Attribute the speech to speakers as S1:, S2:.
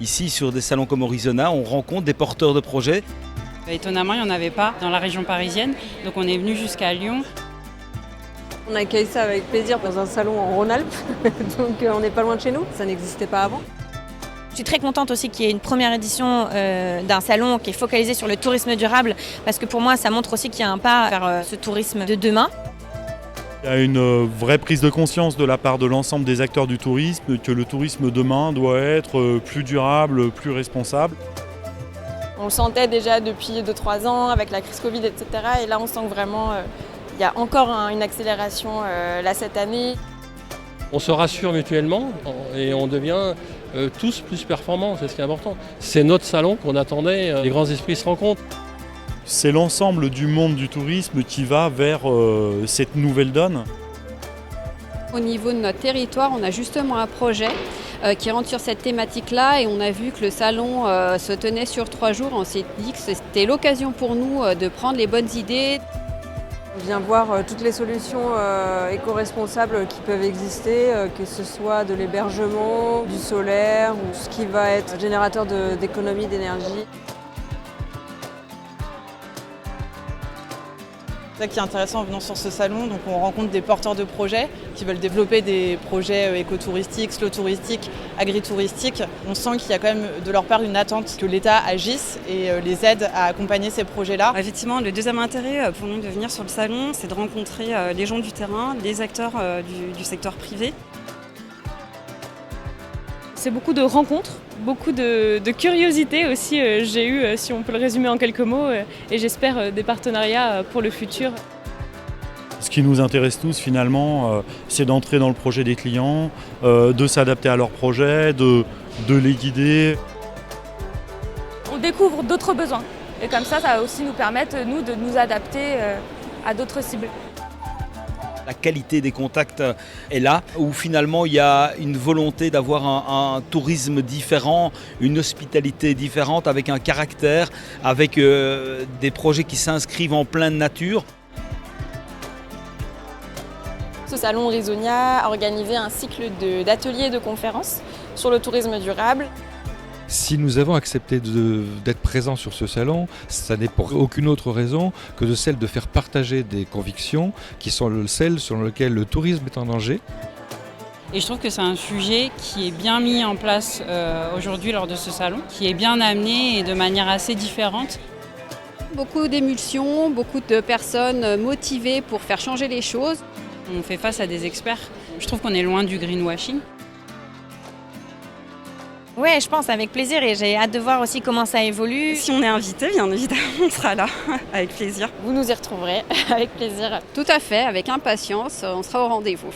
S1: Ici, sur des salons comme Horizona, on rencontre des porteurs de projets.
S2: Étonnamment, il n'y en avait pas dans la région parisienne, donc on est venu jusqu'à Lyon.
S3: On accueille ça avec plaisir dans un salon en Rhône-Alpes, donc on n'est pas loin de chez nous, ça n'existait pas avant.
S4: Je suis très contente aussi qu'il y ait une première édition d'un salon qui est focalisé sur le tourisme durable, parce que pour moi ça montre aussi qu'il y a un pas vers ce tourisme de demain.
S5: Il y a une vraie prise de conscience de la part de l'ensemble des acteurs du tourisme que le tourisme demain doit être plus durable, plus responsable.
S6: On le sentait déjà depuis 2-3 ans avec la crise Covid, etc. Et là, on sent que vraiment, il y a encore une accélération là cette année.
S7: On se rassure mutuellement et on devient tous plus performants, c'est ce qui est important. C'est notre salon qu'on attendait, les grands esprits se rencontrent.
S5: C'est l'ensemble du monde du tourisme qui va vers cette nouvelle donne.
S8: Au niveau de notre territoire, on a justement un projet qui rentre sur cette thématique-là et on a vu que le salon se tenait sur 3 jours. On s'est dit que c'était l'occasion pour nous de prendre les bonnes idées.
S3: On vient voir toutes les solutions éco-responsables qui peuvent exister, que ce soit de l'hébergement, du solaire ou ce qui va être générateur d'économie d'énergie.
S9: C'est ça qui est intéressant en venant sur ce salon, donc on rencontre des porteurs de projets qui veulent développer des projets écotouristiques, slow-touristiques, agri-touristiques. On sent qu'il y a quand même de leur part une attente que l'État agisse et les aide à accompagner ces projets-là.
S2: Effectivement, le deuxième intérêt pour nous de venir sur le salon, c'est de rencontrer les gens du terrain, les acteurs du secteur privé.
S10: C'est beaucoup de rencontres, beaucoup de curiosité aussi, j'ai eu, si on peut le résumer en quelques mots, et j'espère des partenariats pour le futur.
S5: Ce qui nous intéresse tous finalement, c'est d'entrer dans le projet des clients, de s'adapter à leurs projets, de les guider.
S10: On découvre d'autres besoins et comme ça va aussi nous permettre, nous, de nous adapter à d'autres cibles.
S1: La qualité des contacts est là, où finalement il y a une volonté d'avoir un tourisme différent, une hospitalité différente, avec un caractère, avec des projets qui s'inscrivent en pleine nature.
S6: Ce salon Horizona a organisé un cycle d'ateliers et de conférences sur le tourisme durable.
S11: Si nous avons accepté d'être présents sur ce salon, ça n'est pour aucune autre raison que de celle de faire partager des convictions qui sont celles sur lesquelles le tourisme est en danger.
S2: Et je trouve que c'est un sujet qui est bien mis en place aujourd'hui lors de ce salon, qui est bien amené et de manière assez différente.
S8: Beaucoup d'émulsions, beaucoup de personnes motivées pour faire changer les choses.
S2: On fait face à des experts. Je trouve qu'on est loin du greenwashing.
S4: Oui, je pense avec plaisir et j'ai hâte de voir aussi comment ça évolue.
S2: Si on est invité, bien évidemment, on sera là, avec plaisir.
S6: Vous nous y retrouverez avec plaisir.
S8: Tout à fait, avec impatience, on sera au rendez-vous.